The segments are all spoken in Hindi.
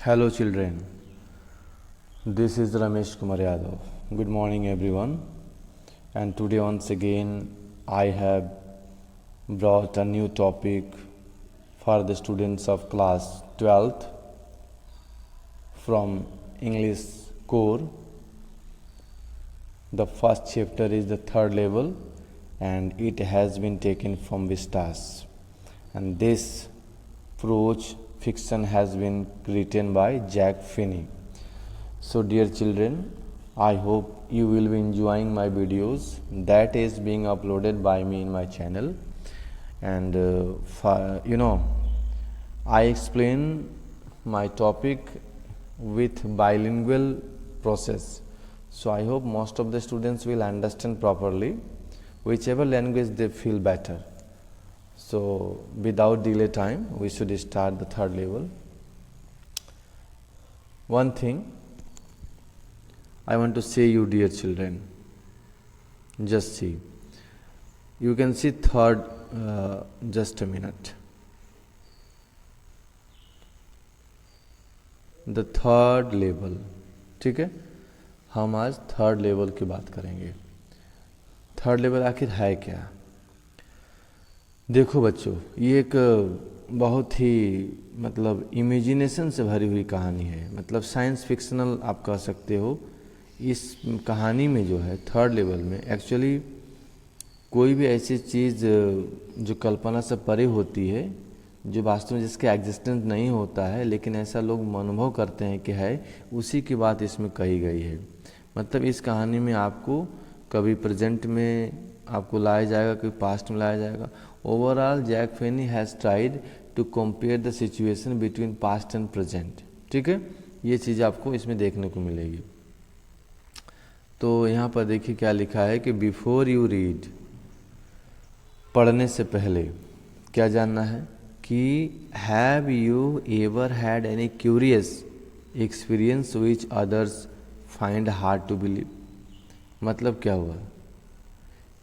Hello children, this is Ramesh Kumar Yadav. Good morning everyone, and today once again I have brought a new topic for the students of class 12th from English core. The first chapter is the third level and it has been taken from Vistas, and this prose fiction has been written by Jack Finney. So dear children, I hope you will be enjoying my videos that is being uploaded by me in my channel. And I explain my topic with bilingual process. So I hope most of the students will understand properly whichever language they feel better. So without delay time, we should start the third level. One thing I want to say you dear children, just see. You can see third, just a minute. The third level, ठीक है? हम आज थर्ड लेवल की बात करेंगे. थर्ड लेवल आखिर है क्या? देखो बच्चों, ये एक बहुत ही इमेजिनेशन से भरी हुई कहानी है. साइंस फिक्शनल आप कह सकते हो. इस कहानी में जो है थर्ड लेवल में एक्चुअली कोई भी ऐसी चीज़ जो कल्पना से परे होती है, जो वास्तव में जिसके एग्जिस्टेंस नहीं होता है, लेकिन ऐसा लोग अनुभव करते हैं कि है, उसी की बात इसमें कही गई है. इस कहानी में आपको कभी प्रेजेंट में आपको लाया जाएगा, कभी पास्ट में लाया जाएगा. Overall Jack Finney has tried to compare the situation between past and present. ठीक है, ये चीज़ आपको इसमें देखने को मिलेगी. तो यहाँ पर देखिए क्या लिखा है कि बिफोर यू रीड, पढ़ने से पहले क्या जानना है कि have you ever had any curious experience which others find hard to believe. क्या हुआ?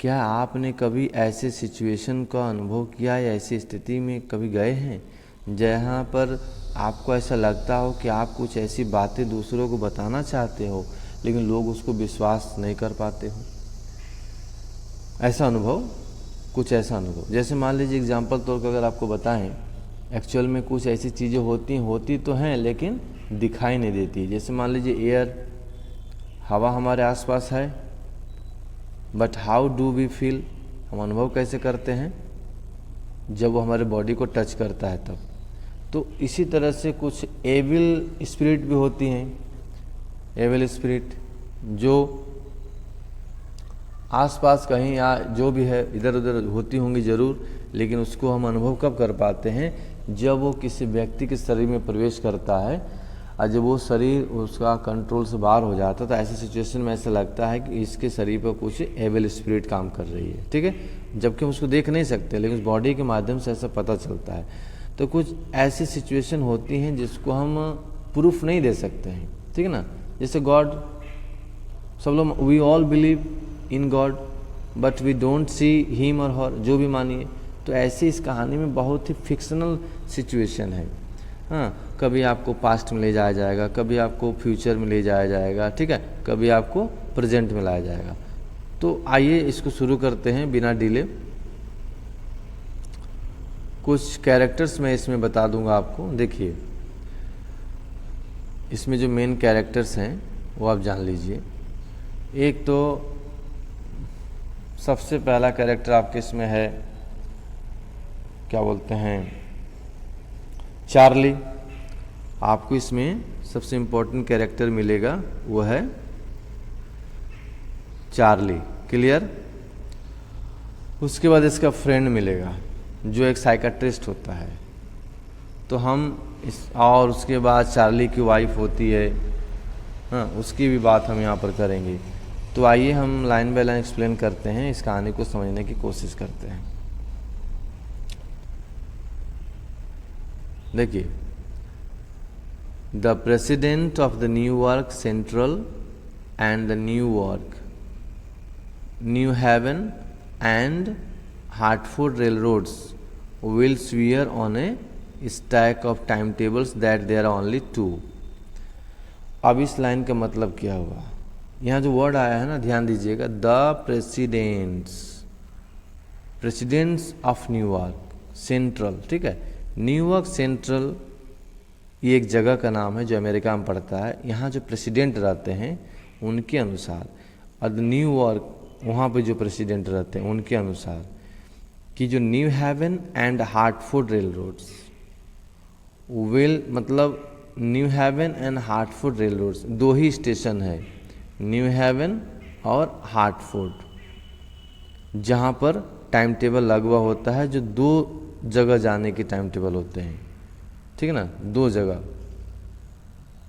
क्या आपने कभी ऐसे सिचुएशन का अनुभव किया या ऐसी स्थिति में कभी गए हैं जहाँ पर आपको ऐसा लगता हो कि आप कुछ ऐसी बातें दूसरों को बताना चाहते हो लेकिन लोग उसको विश्वास नहीं कर पाते हो? ऐसा अनुभव, कुछ ऐसा अनुभव. जैसे मान लीजिए एग्जाम्पल तौर पर अगर आपको बताएं, एक्चुअल में कुछ ऐसी चीज़ें होती तो हैं लेकिन दिखाई नहीं देती. जैसे मान लीजिए एयर, हवा हमारे आसपास है, but how do we feel, हम अनुभव कैसे करते हैं? जब वो हमारे बॉडी को टच करता है तब. तो इसी तरह से कुछ एविल स्पिरिट भी होती हैं. एविल स्पिरिट जो आसपास कहीं या जो भी है इधर उधर होती होंगी ज़रूर, लेकिन उसको हम अनुभव कब कर पाते हैं? जब वो किसी व्यक्ति के शरीर में प्रवेश करता है और जब वो शरीर उसका कंट्रोल से बाहर हो जाता है, तो ऐसे सिचुएशन में ऐसा लगता है कि इसके शरीर पर कुछ एविल स्पिरिट काम कर रही है. ठीक है, जबकि हम उसको देख नहीं सकते, लेकिन उस बॉडी के माध्यम से ऐसा पता चलता है. तो कुछ ऐसी सिचुएशन होती हैं जिसको हम प्रूफ नहीं दे सकते हैं. ठीक है ना? जैसे गॉड, सब लोग we all believe in God but we don't see him और हर, जो भी मानिए. तो ऐसी इस कहानी में बहुत ही फिक्शनल सिचुएशन है. हाँ, कभी आपको पास्ट में ले जाया जाएगा, कभी आपको फ्यूचर में ले जाया जाएगा. ठीक है, कभी आपको प्रेजेंट में लाया जाएगा. तो आइए इसको शुरू करते हैं बिना डिले. कुछ कैरेक्टर्स मैं इसमें बता दूंगा आपको. देखिए, इसमें जो मेन कैरेक्टर्स हैं वो आप जान लीजिए. एक तो सबसे पहला कैरेक्टर आपके इसमें है, क्या बोलते हैं, चार्ली. आपको इसमें सबसे इम्पोर्टेंट कैरेक्टर मिलेगा, वो है चार्ली. क्लियर? उसके बाद इसका फ्रेंड मिलेगा जो एक साइकेट्रिस्ट होता है. तो हम और उसके बाद चार्ली की वाइफ होती है. हाँ, उसकी भी बात हम यहाँ पर करेंगे. तो आइए हम लाइन बाय लाइन एक्सप्लेन करते हैं, इस कहानी को समझने की कोशिश करते हैं. देखिए, the president of the New York Central and the New York, New Haven and Hartford railroads will swear on a stack of time tables that there are only 2। अब इस लाइन का मतलब क्या हुआ, यहाँ जो वर्ड आया है ना, ध्यान दीजिएगा, the presidents of New York Central, ठीक है, न्यूयॉर्क सेंट्रल ये एक जगह का नाम है जो अमेरिका में पड़ता है। यहाँ जो प्रेसिडेंट रहते हैं उनके अनुसार, और न्यूयॉर्क वहाँ पे जो प्रेसिडेंट रहते हैं उनके अनुसार कि जो New Haven and Hartford railroads मतलब New Haven and Hartford railroads दो ही स्टेशन है, न्यू हेवन और हार्टफोर्ड, जहाँ पर टाइम टेबल लगा हुआ होता है, जो दो जगह जाने के टाइम टेबल होते हैं, ठीक है ना, दो जगह,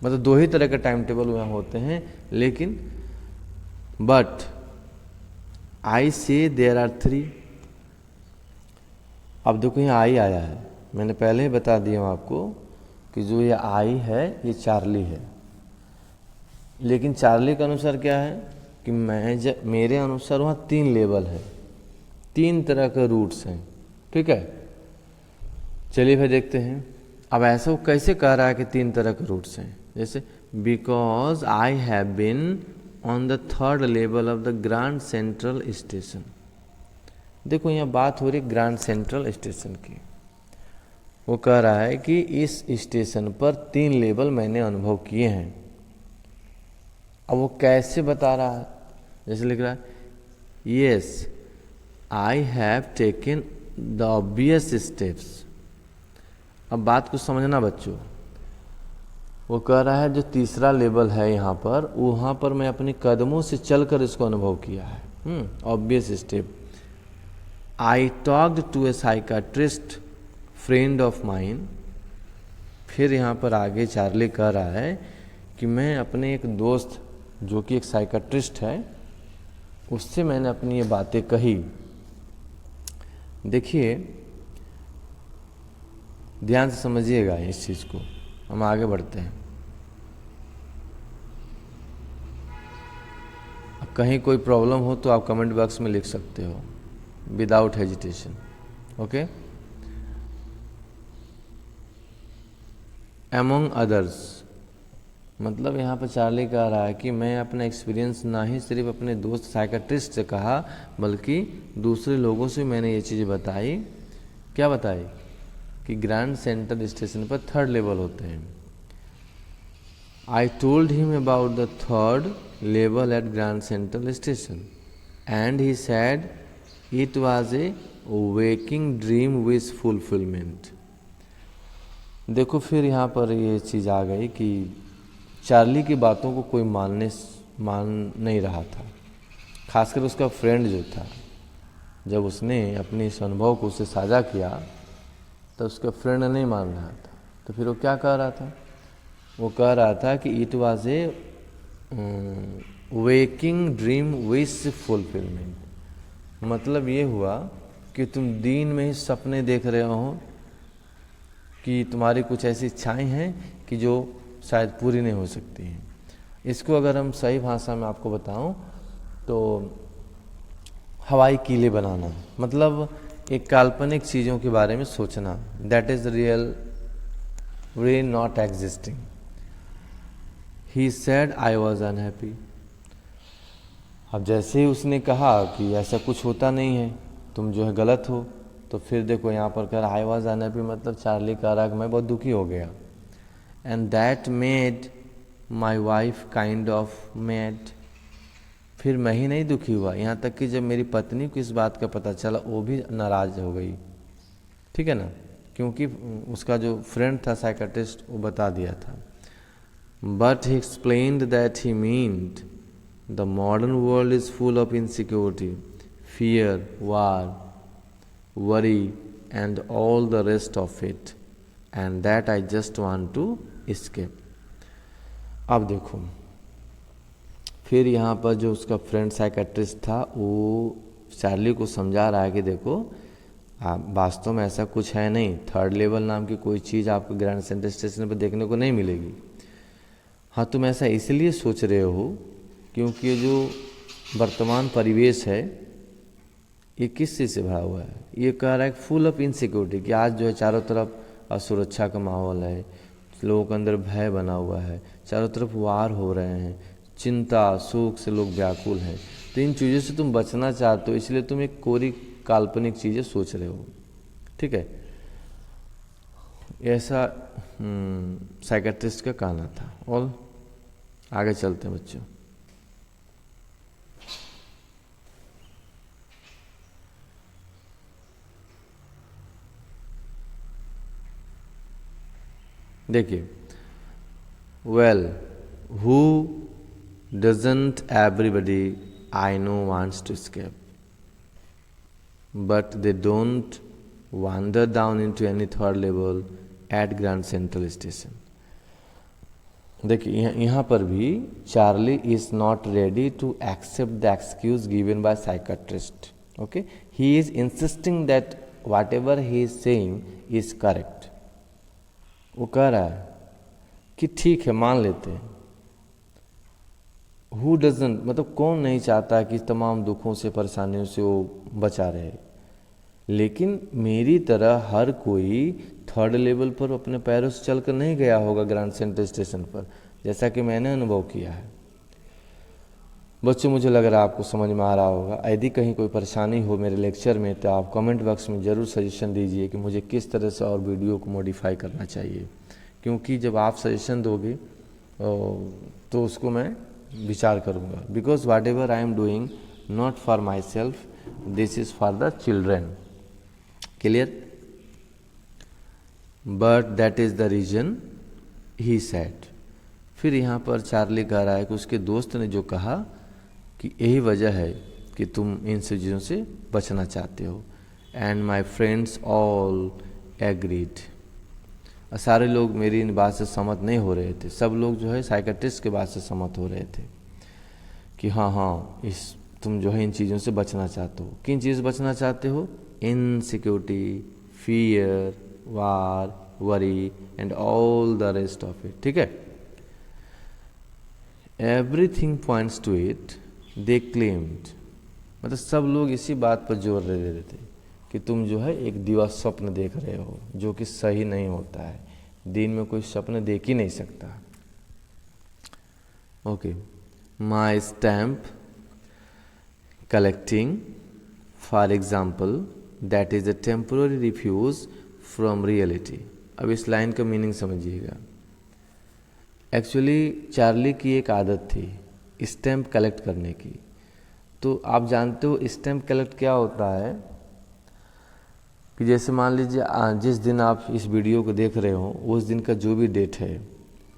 मतलब दो ही तरह के टाइम टेबल वहाँ होते हैं। लेकिन बट आई से देयर आर 3। अब देखो यहाँ आई आया है, मैंने पहले ही बता दिया हूँ आपको कि जो ये आई है ये चार्ली है, लेकिन चार्ली के अनुसार क्या है कि मेरे अनुसार वहाँ 3 लेवल है, 3 तरह के रूट्स हैं, ठीक है। चलिए फिर देखते हैं अब ऐसा वो कैसे कह रहा है कि 3 तरह के रूट्स हैं। जैसे because I have been on the 3rd level of the grand Central station. देखो यहाँ बात हो रही है ग्रैंड सेंट्रल स्टेशन की। वो कह रहा है कि इस स्टेशन पर 3 लेवल मैंने अनुभव किए हैं। अब वो कैसे बता रहा है, जैसे लिख रहा है yes I have taken the obvious steps. अब बात को समझना बच्चों, वो कह रहा है जो 3रा लेवल है यहाँ पर, वहाँ पर मैं अपने कदमों से चलकर इसको अनुभव किया है। Obvious step. I talked to a psychiatrist friend of mine. फिर यहाँ पर आगे चार्ली कह रहा है कि मैं अपने एक दोस्त जो कि एक साइकाट्रिस्ट है उससे मैंने अपनी ये बातें कही। देखिए ध्यान से समझिएगा इस चीज़ को, हम आगे बढ़ते हैं। अब कहीं कोई प्रॉब्लम हो तो आप कमेंट बॉक्स में लिख सकते हो without hesitation, okay. Among others, मतलब यहाँ पर चार्ली कह रहा है कि मैं अपना एक्सपीरियंस ना ही सिर्फ अपने दोस्त साइकाट्रिस्ट से कहा बल्कि दूसरे लोगों से मैंने ये चीज़ बताई। क्या बताई कि ग्रैंड सेंट्रल स्टेशन पर 3rd लेवल होते हैं। I told him about the 3rd level at Grand Central station and he said it was a waking dream with fulfilment. देखो फिर यहाँ पर ये चीज़ आ गई कि चार्ली की बातों को कोई मान नहीं रहा था, खासकर उसका फ्रेंड जो था। जब उसने अपने इस अनुभव को उससे साझा किया तो उसका फ्रेंड नहीं मान रहा था। तो फिर वो क्या कह रहा था, वो कह रहा था कि it was a waking dream with fulfilment. मतलब ये हुआ कि तुम दिन में ही सपने देख रहे हो कि तुम्हारी कुछ ऐसी इच्छाएं हैं कि जो शायद पूरी नहीं हो सकती हैं। इसको अगर हम सही भाषा में आपको बताऊं तो हवाई किले बनाना, मतलब एक काल्पनिक चीज़ों के बारे में सोचना, that is real not existing. He said I was unhappy. अब जैसे ही उसने कहा कि ऐसा कुछ होता नहीं है, तुम जो है गलत हो, तो फिर देखो यहाँ पर कह रहा आई वॉज अनहैप्पी, मतलब चार्ली कह रहा कि मैं बहुत दुखी हो गया। And that made my wife kind of mad. फिर मैं ही नहीं दुखी हुआ, यहाँ तक कि जब मेरी पत्नी को इस बात का पता चला वो भी नाराज़ हो गई, ठीक है ना, क्योंकि उसका जो फ्रेंड था साइकाट्रिस्ट वो बता दिया था। But he explained that he meant the modern world is full of insecurity, fear, war, worry and all the rest of it and that I just want to escape। अब देखो फिर यहाँ पर जो उसका फ्रेंड साइकेट्रिस्ट था वो चार्ली को समझा रहा है कि देखो वास्तव में ऐसा कुछ है नहीं, 3rd लेवल नाम की कोई चीज़ आपको ग्रैंड सेंट्रल स्टेशन पर देखने को नहीं मिलेगी। हाँ, तुम ऐसा इसलिए सोच रहे हो क्योंकि ये जो वर्तमान परिवेश है ये किस चीज़ से भरा हुआ है। ये कह रहा है फुल ऑफ इनसिक्योरिटी कि आज जो है चारों तरफ असुरक्षा का माहौल है, लोगों के अंदर भय बना हुआ है, चारों तरफ वार हो रहे हैं, चिंता शोक से लोग व्याकुल हैं। तो इन चीज़ों से तुम बचना चाहते हो, इसलिए तुम एक कोरी काल्पनिक चीज़ें सोच रहे हो। ठीक है, ऐसा साइकेट्रिस्ट का कहना था। और आगे चलते हैं बच्चों। देखिए, well who doesn't everybody I know wants to escape, but they don't wander down into any third level at Grand Central Station. देखिए यहाँ पर भी Charlie is not ready to accept the excuse given by psychiatrist. Okay, he is insisting that whatever he is saying is correct. वो कह रहा है कि ठीक है, मान लेते हैं. हु डजंट, मतलब कौन नहीं चाहता कि तमाम दुखों से परेशानियों से वो बचा रहे, लेकिन मेरी तरह हर कोई थर्ड लेवल पर अपने पैरों से चलकर नहीं गया होगा ग्रैंड सेंट्रल स्टेशन पर, जैसा कि मैंने अनुभव किया है. बच्चों, मुझे लग रहा है आपको समझ में आ रहा होगा. यदि कहीं कोई परेशानी हो मेरे लेक्चर में तो आप कमेंट बॉक्स में ज़रूर सजेशन दीजिए कि मुझे किस तरह से और वीडियो को मॉडिफाई करना चाहिए, क्योंकि जब आप सजेशन दोगे तो उसको मैं विचार करूँगा. Because whatever I am doing not for myself, this is for the children. Clear? But that is the reason he said. फिर यहाँ पर चार्ली कह रहा है कि उसके दोस्त ने जो कहा कि यही वजह है कि तुम इन चीज़ों से बचना चाहते हो. And my friends all agreed. सारे लोग मेरी इन बात से सहमत नहीं हो रहे थे. सब लोग जो है साइकेट्रिस्ट के बात से सहमत हो रहे थे कि हाँ तुम जो है इन चीज़ों से बचना चाहते हो. किन चीज़ से बचना चाहते हो? Insecurity, fear, war, worry and all the rest of it. ठीक है, everything points to it they claimed. मतलब सब लोग इसी बात पर जोर दे रहे थे कि तुम जो है एक दिवा स्वप्न देख रहे हो, जो कि सही नहीं होता है. दिन में कोई स्वप्न देख ही नहीं सकता. Okay, my stamp collecting for example that is a temporary refuse from reality. अब इस लाइन का मीनिंग समझिएगा. एक्चुअली चार्ली की एक आदत थी स्टैम्प कलेक्ट करने की. तो आप जानते हो स्टैम्प कलेक्ट क्या होता है कि जैसे मान लीजिए जिस दिन आप इस वीडियो को देख रहे हो उस दिन का जो भी डेट है,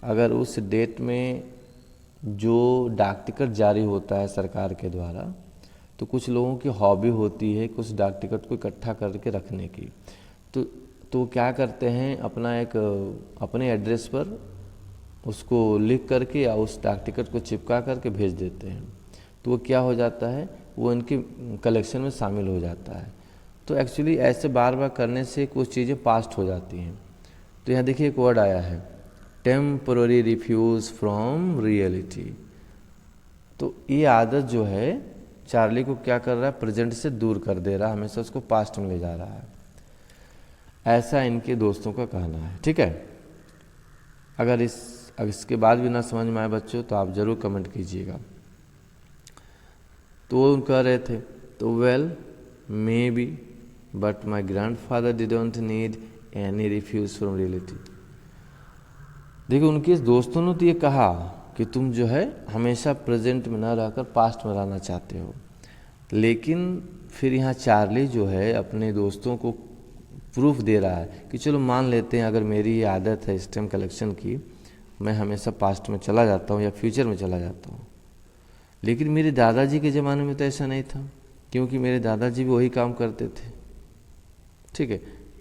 अगर उस डेट में जो डाक टिकट जारी होता है सरकार के द्वारा, तो कुछ लोगों की हॉबी होती है कुछ डाक टिकट को इकट्ठा करके रखने की. तो क्या करते हैं, अपने एड्रेस पर उसको लिख करके या उस डाक टिकट को चिपका करके भेज देते हैं. तो वो क्या हो जाता है, वो इनके कलेक्शन में शामिल हो जाता है. तो एक्चुअली ऐसे बार बार करने से कुछ चीज़ें पास्ट हो जाती हैं. तो यहाँ देखिए एक वर्ड आया है, टेम्पोररी रिफ्यूज फ्रॉम रियलिटी. तो ये आदत जो है चार्ली को क्या कर रहा है, प्रेजेंट से दूर कर दे रहा है, हमेशा उसको पास्ट में ले जा रहा है. ऐसा इनके दोस्तों का कहना है. ठीक है, अगर इसके बाद भी ना समझ में आए बच्चों तो आप ज़रूर कमेंट कीजिएगा. तो वो कह रहे थे, तो well may be but my grandfather didn't need any refuse from reality. देखिए उनके दोस्तों ने तो ये कहा कि तुम जो है हमेशा प्रेजेंट में ना रहकर पास्ट में रहना चाहते हो, लेकिन फिर यहाँ चार्ली जो है अपने दोस्तों को प्रूफ दे रहा है कि चलो मान लेते हैं अगर मेरी ये आदत है स्टैम्प कलेक्शन की, मैं हमेशा पास्ट में चला जाता हूँ या फ्यूचर में चला जाता हूँ, लेकिन मेरे दादाजी के ज़माने में तो ऐसा नहीं था, क्योंकि मेरे दादाजी भी वही काम करते थे. ठीक है,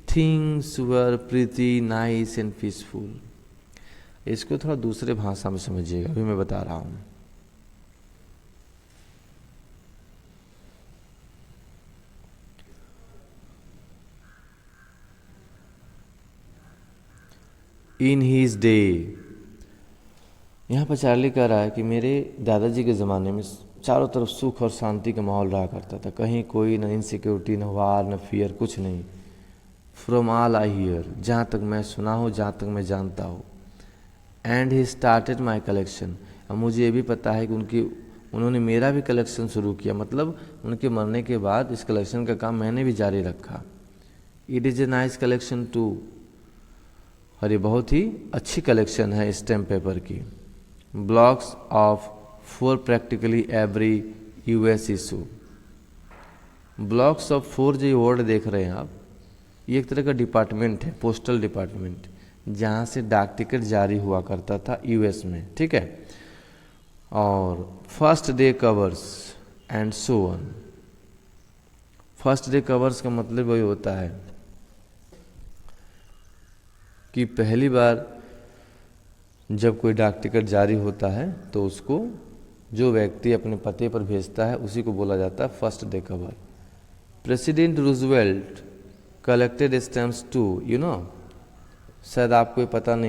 things were pretty nice and peaceful. इसको थोड़ा दूसरे भाषा में समझिएगा, अभी मैं बता रहा हूँ. इन हीज डे, यहाँ पर चार्ली कह रहा है कि मेरे दादाजी के ज़माने में चारों तरफ सुख और शांति का माहौल रहा करता था. कहीं कोई न इनसिक्योरिटी, न वार, न फियर, कुछ नहीं. फ्रॉम ऑल आई हियर, जहाँ तक मैं सुना हूँ, जहाँ तक मैं जानता हूँ। And he started my collection, अब मुझे ये भी पता है कि उन्होंने मेरा भी कलेक्शन शुरू किया, मतलब उनके मरने के बाद इस कलेक्शन का काम मैंने भी जारी रखा। It is a nice collection too, और ये बहुत ही अच्छी कलेक्शन है स्टैम्प पेपर की। Blocks of four practically every US issue. Blocks of four जो वर्ड देख रहे हैं आप, ये एक तरह का डिपार्टमेंट है, पोस्टल डिपार्टमेंट, जहाँ से डाक टिकट जारी हुआ करता था यूएस में, ठीक है। और first day covers and so on. First day covers का मतलब वही होता है कि पहली बार जब कोई डाक टिकट जारी होता है तो उसको जो व्यक्ति अपने पते पर भेजता है उसी को बोला जाता है first day cover. President Roosevelt collected stamps too, शायद आपको ये पता नहीं